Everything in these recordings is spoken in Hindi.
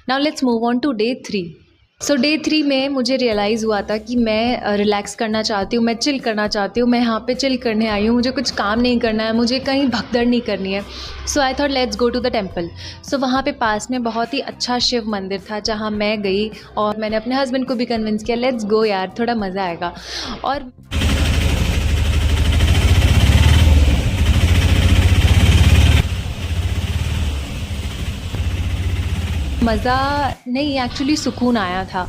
Now let's move on to day 3। So day 3 में मुझे रियलाइज़ हुआ था कि मैं रिलैक्स करना चाहती हूँ, मैं चिल करना चाहती हूँ, मैं यहाँ पे चिल करने आई हूँ, मुझे कुछ काम नहीं करना है, मुझे कहीं भगदड़ नहीं करनी है। So I thought let's go to the temple. So वहाँ पे पास में बहुत ही अच्छा शिव मंदिर था जहाँ मैं गई और मैंने अपने हस्बैंड को भी कन्विंस किया लेट्स गो यार, थोड़ा मज़ा आएगा। और मज़ा नहीं, एक्चुअली सुकून आया था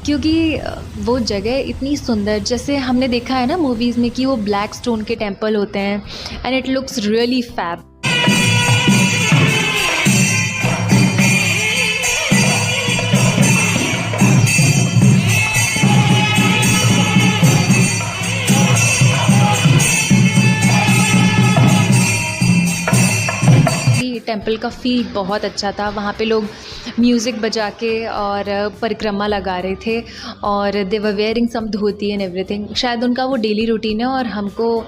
क्योंकि वो जगह इतनी सुंदर, जैसे हमने देखा है ना मूवीज़ में कि वो ब्लैक स्टोन के टेम्पल होते हैं and it looks really fab. Temple का फील बहुत अच्छा था। वहाँ पे लोग म्यूज़िक बजा के और परिक्रमा लगा रहे थे और they were wearing some dhoti and everything. शायद उनका वो डेली रूटीन है और हमको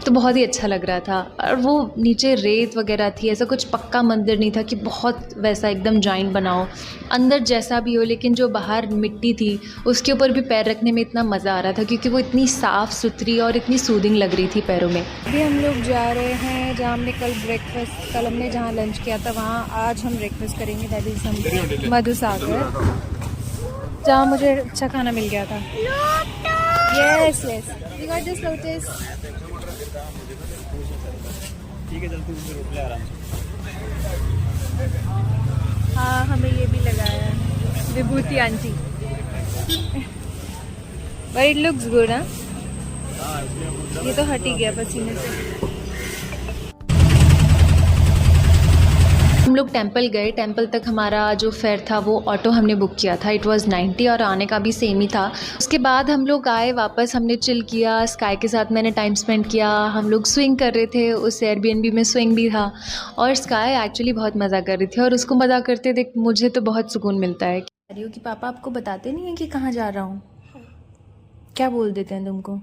तो बहुत ही अच्छा लग रहा था। और वो नीचे रेत वगैरह थी, ऐसा कुछ पक्का मंदिर नहीं था कि बहुत वैसा एकदम जाइंट बनाओ, अंदर जैसा भी हो, लेकिन जो बाहर मिट्टी थी उसके ऊपर भी पैर रखने में इतना मज़ा आ रहा था क्योंकि वो इतनी साफ़ सुथरी और इतनी सूदिंग लग रही थी पैरों में। अभी हम लोग जा रहे हैं जहाँ हमने कल हमने जहाँ लंच किया था वहाँ आज हम ब्रेकफास्ट करेंगे। दैट इज़ हम मधुसागर, जहाँ मुझे अच्छा खाना मिल गया था। Yes yes we got this lotus. ठीक है, चल तू उधर रोक ले आराम से। हाँ हमें ये भी लगाया विभूति aunty. But it looks good. हाँ ये तो हट ही गया पसीने से। हम लोग टेंपल गए। टेंपल तक हमारा जो फेयर था वो ऑटो हमने बुक किया था, इट वाज 90 और आने का भी सेम ही था। उसके बाद हम लोग आए वापस, हमने चिल किया, स्काई के साथ मैंने टाइम स्पेंड किया। हम लोग स्विंग कर रहे थे, उस एयरबीएनबी में स्विंग भी था और स्काई एक्चुअली बहुत मज़ा कर रही थी और उसको मज़ा करते देख मुझे तो बहुत सुकून मिलता है। कह रही हो कि पापा आपको बताते नहीं हैं कि कहाँ जा रहा हूँ? क्या बोल देते हैं तुमको?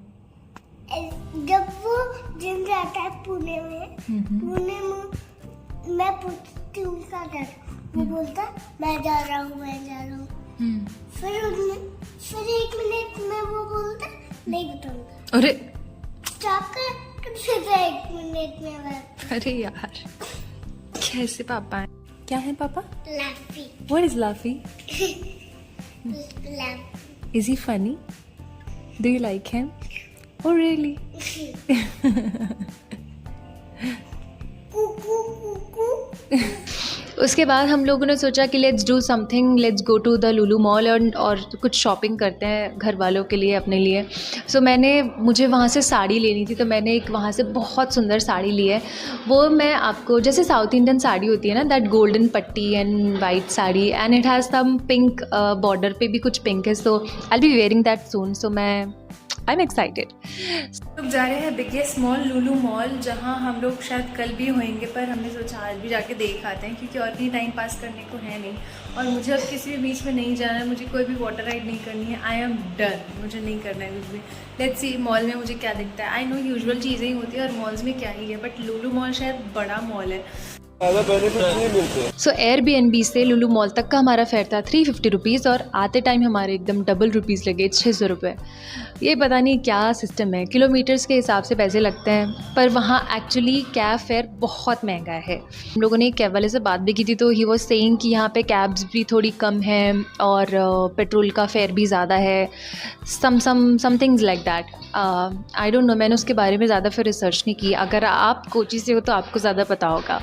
जब वो जिम जाता है पुणे में मैं पूछती हूँ क्या कर, वो बोलता मैं जा रहा हूँ। फिर 1 मिनट में वो बोलता नहीं बताऊंगा। अरे स्टॉप कर, फिर 1 मिनट में बताऊंगा। अरे यार कैसे पापा हैं? क्या है पापा? लाफी। What is Laffy? Is he funny? Do you like him? Oh really? उसके बाद हम लोगों ने सोचा कि let's do something, let's go to the Lulu mall और कुछ शॉपिंग करते हैं घर वालों के लिए, अपने लिए। सो मुझे वहाँ से साड़ी लेनी थी तो मैंने एक वहाँ से बहुत सुंदर साड़ी ली है। वो मैं आपको, जैसे साउथ इंडियन साड़ी होती है ना, that golden patti and white sari and it has some pink, border पे भी कुछ पिंक है। So I will be wearing that soon. So I am excited. लोग जा रहे हैं बिगेस्ट मॉल लुलु मॉल, जहां हम लोग शायद कल भी होंगे पर हमने सोचा आज भी जाके देख आते हैं क्योंकि और कहीं टाइम पास करने को है नहीं और मुझे अब किसी भी बीच में नहीं जाना है, मुझे कोई भी वाटर राइड नहीं करनी है। आई एम डन, मुझे नहीं करना है कुछ भी। लेट्स सी मॉल में मुझे क्या दिखता है। आई नो यूजुअल चीज़ें ही होती है और मॉल्स में क्या ही है, बट लुलु मॉल शायद बड़ा मॉल है। सो एयरबीएनबी से लुलु मॉल तक का हमारा फेयर था 350 रुपीज़ और आते टाइम हमारे एकदम डबल रुपीज़ लगे, 600 रुपये। ये पता नहीं क्या सिस्टम है, किलोमीटर्स के हिसाब से पैसे लगते हैं, पर वहाँ एक्चुअली कैब फेयर बहुत महंगा है। हम लोगों ने एक कैब वाले से बात भी की थी तो ही वाज सेइंग कि यहाँ पे कैब्स भी थोड़ी कम है और पेट्रोल का फेयर भी ज़्यादा है, somethings like that. I don't know, मैंने उसके बारे में ज़्यादा फिर रिसर्च नहीं की। अगर आप कोची से हो तो आपको ज़्यादा पता होगा।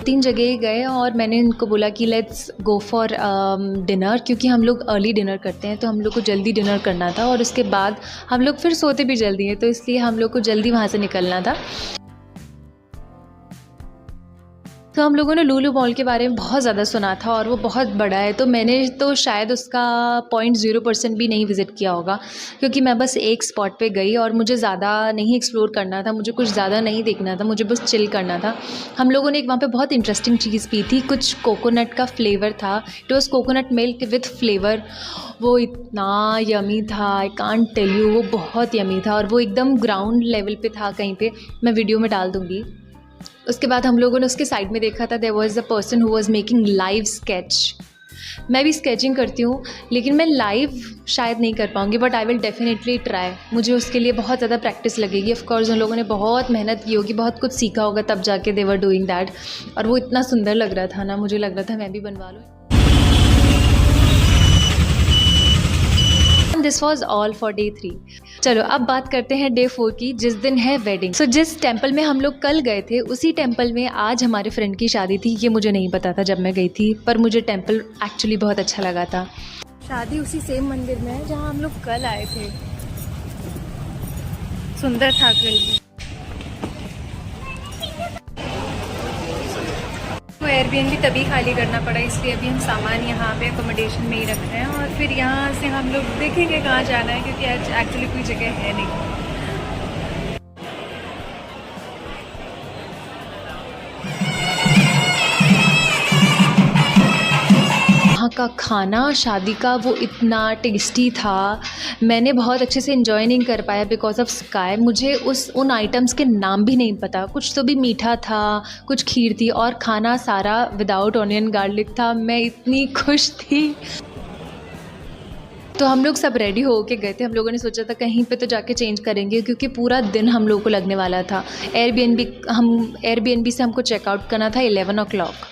3 जगह गए और मैंने इनको बोला कि लेट्स गो फॉर डिनर, क्योंकि हम लोग अर्ली डिनर करते हैं तो हम लोग को जल्दी डिनर करना था और उसके बाद हम लोग फिर सोते भी जल्दी हैं तो इसलिए हम लोग को जल्दी वहाँ से निकलना था। तो हम लोगों ने लुलु मॉल के बारे में बहुत ज़्यादा सुना था और वो बहुत बड़ा है, तो मैंने तो शायद उसका 0.0% भी नहीं विज़िट किया होगा क्योंकि मैं बस एक स्पॉट पे गई और मुझे ज़्यादा नहीं एक्सप्लोर करना था, मुझे कुछ ज़्यादा नहीं देखना था, मुझे बस चिल करना था। हम लोगों ने एक वहाँ पे बहुत इंटरेस्टिंग चीज़ पी थी, कुछ कोकोनट का फ्लेवर था, it was coconut milk with flavour. वो इतना यमी था, आई कांट टेल यू, वो बहुत यमी था और वो एकदम ग्राउंड लेवल पे था कहीं पे, मैं वीडियो में डाल दूँगी। उसके बाद हम लोगों ने उसके साइड में देखा था, there was a person who was making live sketch. मैं भी स्केचिंग करती हूँ, लेकिन मैं लाइव शायद नहीं कर पाऊँगी, but I will definitely try. मुझे उसके लिए बहुत ज़्यादा प्रैक्टिस लगेगी। ऑफ कोर्स उन लोगों ने बहुत मेहनत की होगी, बहुत कुछ सीखा होगा, तब जाके दे वर डूइंग दैट। और वो इतना सुंदर लग रहा था ना, मुझे लग रहा था मैं भी बनवा लूँ। This was all for day 3। चलो अब बात करते हैं डे 4 की, जिस दिन है वेडिंग। सो जिस टेम्पल में हम लोग कल गए थे, उसी टेम्पल में आज हमारे फ्रेंड की शादी थी। ये मुझे नहीं पता था जब मैं गई थी, पर मुझे टेम्पल एक्चुअली बहुत अच्छा लगा था। शादी उसी सेम मंदिर में है जहाँ हम लोग कल आए थे। सुंदर था कल भी। तो एयरबीएनबी तभी खाली करना पड़ा, इसलिए अभी हम सामान यहाँ पे अकोमोडेशन में ही रख रहे हैं और फिर यहाँ से हम लोग देखेंगे कहाँ जाना है, क्योंकि आज एक्चुअली कोई जगह है नहीं। वहाँ का खाना शादी का वो इतना टेस्टी था, मैंने बहुत अच्छे से एंजॉय नहीं कर पाया बिकॉज ऑफ स्काई। मुझे उन आइटम्स के नाम भी नहीं पता, कुछ तो भी मीठा था, कुछ खीर थी, और खाना सारा विदाउट ऑनियन गार्लिक था। मैं इतनी खुश थी। तो हम लोग सब रेडी हो के गए थे। हम लोगों ने सोचा था कहीं पे तो जाके चेंज करेंगे, क्योंकि पूरा दिन हम लोगों को लगने वाला था। एयरबीएनबी से हमको चेकआउट करना था 11 o'clock।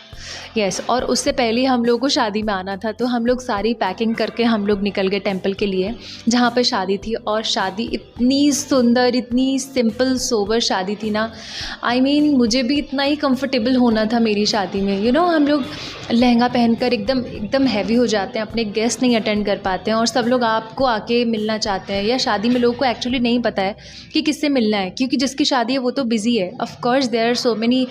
यस, और उससे पहले हम लोगों को शादी में आना था। तो हम लोग सारी पैकिंग करके हम लोग निकल गए टेंपल के लिए, जहाँ पे शादी थी। और शादी इतनी सुंदर, इतनी सिंपल सोबर शादी थी ना। आई मीन मुझे भी इतना ही कंफर्टेबल होना था मेरी शादी में। यू नो, हम लोग लहंगा पहनकर एकदम हैवी हो जाते हैं, अपने गेस्ट नहीं अटेंड कर पाते हैं, और सब लोग आपको आके मिलना चाहते हैं। या शादी में लोगों को एक्चुअली नहीं पता है कि किससे मिलना है, क्योंकि जिसकी शादी है वो तो बिज़ी है। Of course there are so many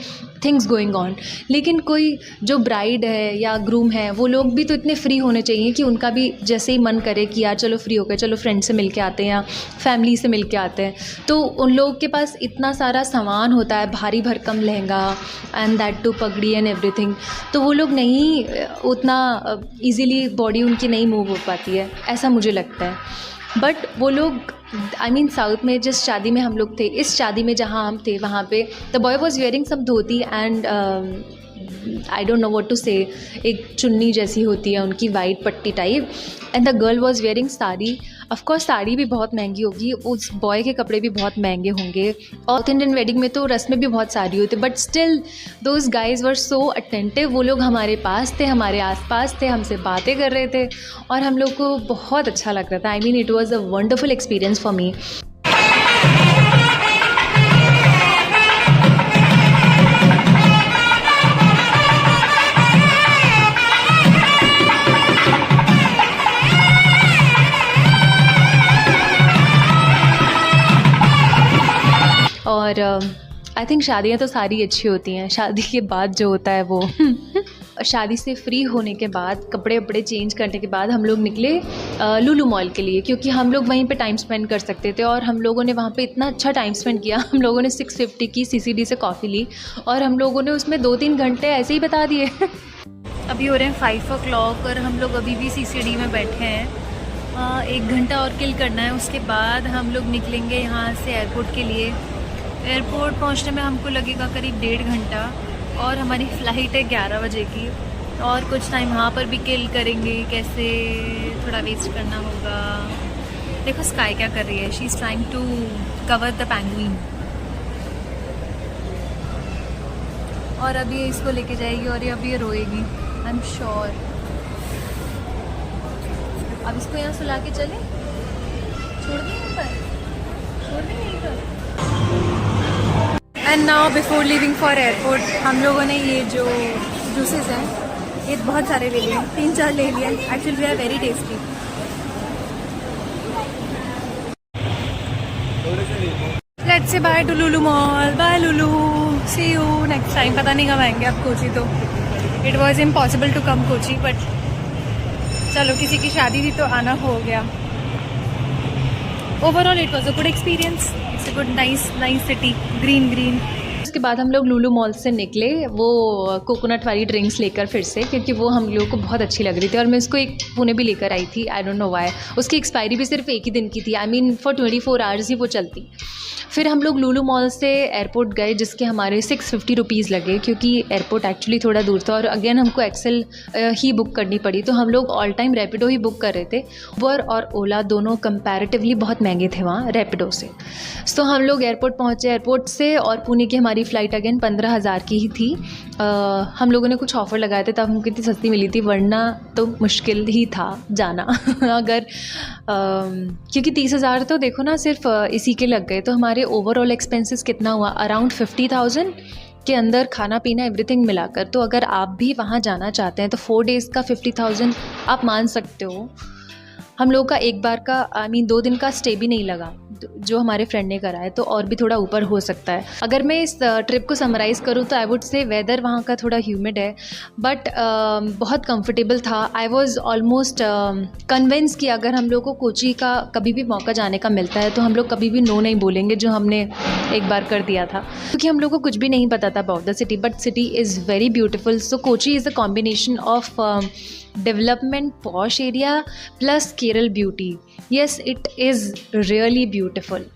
things going on, लेकिन कोई जो ब्राइड है या ग्रूम है, वो लोग भी तो इतने फ्री होने चाहिए कि उनका भी जैसे ही मन करे कि यार चलो फ्री हो गए, चलो फ्रेंड से मिल के आते हैं या फैमिली से मिल के आते हैं। तो उन लोगों के पास इतना सारा सामान होता है, भारी भरकम लहंगा एंड दैट टू पगड़ी एंड एवरीथिंग। तो वो लोग नहीं उतना ईजीली बॉडी उनकी नहीं मूव हो पाती है, ऐसा मुझे लगता है। बट वो लोग आई मीन साउथ में जिस शादी में हम लोग थे, इस शादी में जहाँ हम थे, वहाँ पे the boy was wearing some dhoti and I don't know what to say, एक चुन्नी जैसी होती है उनकी, वाइट पट्टी type, and the girl was wearing sari. Of course sari भी बहुत महंगी होगी, उस बॉय के कपड़े भी बहुत महंगे होंगे। साउथ इंडियन वेडिंग में तो रस्में भी बहुत सारी होती, but still those guys were so attentive. वो लोग हमारे पास थे, हमारे आसपास थे, हमसे बातें कर रहे थे, और हम लोग को बहुत अच्छा लग रहा था। I mean it was a wonderful experience for me. और आई थिंक शादियाँ तो सारी अच्छी होती हैं, शादी के बाद जो होता है वो शादी से फ्री होने के बाद, कपड़े वपड़े चेंज करने के बाद हम लोग निकले लुलु मॉल के लिए, क्योंकि हम लोग वहीं पे टाइम स्पेंड कर सकते थे। और हम लोगों ने वहाँ पे इतना अच्छा टाइम स्पेंड किया। हम लोगों ने 650 की CCD से कॉफ़ी ली, और हम लोगों ने उसमें 2-3 घंटे ऐसे ही बता दिए। अभी हो रहे हैं 5 o'clock और हम लोग अभी भी CCD में बैठे हैं। 1 घंटा और किल करना है, उसके बाद हम लोग निकलेंगे यहाँ से एयरपोर्ट के लिए। एयरपोर्ट पहुँचने में हमको लगेगा करीब 1.5 घंटा, और हमारी फ़्लाइट है 11 बजे की। और कुछ टाइम वहाँ पर भी किल करेंगे, कैसे थोड़ा वेस्ट करना होगा। देखो स्काई क्या कर रही है, she is trying to cover the penguin, और अभी इसको लेके जाएगी और ये अभी रोएगी, आई एम श्योर। अब इसको यहाँ सुला के चले, छोड़ दें यहाँ पर, छोड़ दें यहीं पर। And now before living for airport, हम लोगों ने ये जो जूसेस हैं ये बहुत सारे ले लिए, 3-4 ले लिए। Actually they are very tasty. Let's say bye to Lulu mall. Bye Lulu, see you next time. पता नहीं कब आएंगे अब कोची, तो it was impossible to come Kochi, but चलो किसी की शादी थी तो आना हो गया। Overall it was a good experience. It's a good nice city, green. उसके बाद हम लोग लुलु मॉल से निकले वो कोकोनट वाली ड्रिंक्स लेकर फिर से, क्योंकि वो हम लोगों को बहुत अच्छी लग रही थी और मैं इसको एक पुणे भी लेकर आई थी, आई डोंट नो व्हाई। उसकी एक्सपायरी भी सिर्फ एक ही दिन की थी, आई मीन फॉर 24 आवर्स ही वो चलती। फिर हम लोग लुलु मॉल से एयरपोर्ट गए, जिसके हमारे 650 रुपीज़ लगे, क्योंकि एयरपोर्ट एक्चुअली थोड़ा दूर था और अगेन हमको एक्सेल ही बुक करनी पड़ी। तो हम लोग ऑल टाइम रैपिडो ही बुक कर रहे थे। उबर और ओला दोनों कंपैरेटिवली बहुत महंगे थे वहाँ रैपिडो से। तो हम लोग एयरपोर्ट पहुँचे, एयरपोर्ट से और पुणे की हमारी फ़्लाइट अगेन 15,000 की ही थी। हम लोगों ने कुछ ऑफ़र लगाए थे तब हमको इतनी सस्ती मिली थी, वरना तो मुश्किल ही था जाना अगर क्योंकि 30,000 तो देखो ना सिर्फ इसी के लग गए। तो हमारे ओवरऑल एक्सपेंसेस कितना हुआ, अराउंड 50,000 के अंदर खाना पीना एवरीथिंग मिलाकर। तो अगर आप भी वहाँ जाना चाहते हैं तो 4 डेज़ का 50,000 आप मान सकते हो। हम लोग का एक बार का आई मीन 2 दिन का स्टे भी नहीं लगा जो हमारे फ्रेंड ने करा है, तो और भी थोड़ा ऊपर हो सकता है। अगर मैं इस ट्रिप को समराइज़ करूँ तो आई वुड से वेदर वहाँ का थोड़ा ह्यूमिड है, बट बहुत कंफर्टेबल था। आई वॉज़ ऑलमोस्ट कन्विंस कि अगर हम लोग को कोची का कभी भी मौका जाने का मिलता है तो हम लोग कभी भी नो नहीं बोलेंगे, जो हमने एक बार कर दिया था, क्योंकि हम लोग को कुछ भी नहीं पता था about the city, but city is very beautiful. So Kochi is a combination of development, posh area plus Kerala beauty. Yes, it is really beautiful.